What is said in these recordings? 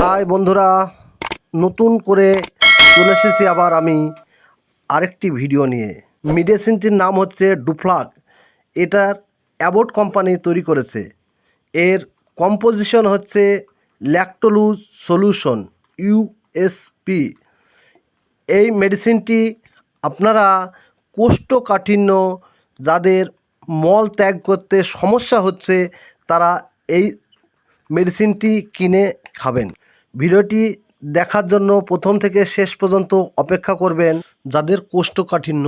High বন্ধুরা, নতুন করে চলে এসেছি আবার আমি আরেকটি ভিডিও নিয়ে। মেডিসিনটির নাম হচ্ছে ডুফ্লাক। এটার অ্যাবোট কোম্পানি তৈরি করেছে। এর কম্পোজিশন হচ্ছে ল্যাকটোলুজ সলিউশন ইউএসপি। এই মেডিসিনটি আপনারা কোষ্ঠকাঠিন্য, যাদের মল ত্যাগ করতে সমস্যা হচ্ছে, তারা এই মেডিসিনটি কিনে খাবেন। ভিডিওটি দেখার জন্য প্রথম থেকে শেষ পর্যন্ত অপেক্ষা করবেন। যাদের কোষ্ঠকাঠিন্য,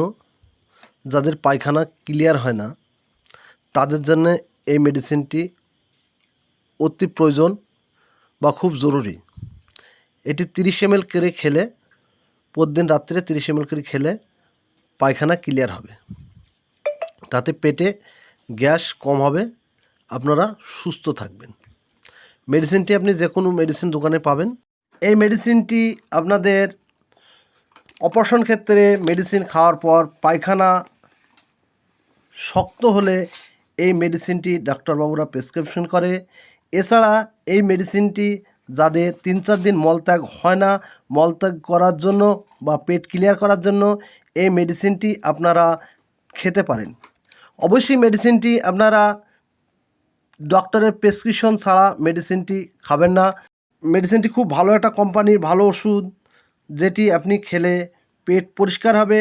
যাদের পায়খানা ক্লিয়ার হয় না, তাদের জন্য এই মেডিসিনটি অতি প্রয়োজন বা খুব জরুরি। এটি 30 ml করে খেলে, প্রতিদিন রাত্রে 30 ml করে খেলে পায়খানা ক্লিয়ার হবে। তাতে পেটে গ্যাস কম হবে, আপনারা সুস্থ থাকবেন। মেডিসিনটি আপনি যে কোনো মেডিসিন দোকানে পাবেন। এই মেডিসিনটি আপনাদের অপারেশন ক্ষেত্রে মেডিসিন খাওয়ার পর পায়খানা শক্ত হলে এই মেডিসিনটি ডাক্তারবাবুরা প্রেসক্রিপশন করে। এছাড়া এই মেডিসিনটি যাদের 3-4 দিন মলত্যাগ হয় না, মলত্যাগ করার জন্য বা পেট ক্লিয়ার করার জন্য এই মেডিসিনটি আপনারা খেতে পারেন। অবশ্যই মেডিসিনটি আপনারা ডক্টরের প্রেসক্রিপশন ছাড়া মেডিসিনটি খাবেন না। মেডিসিনটি খুব ভালো একটা কোম্পানির ভালো ওষুধ, যেটি আপনি খেলে পেট পরিষ্কার হবে,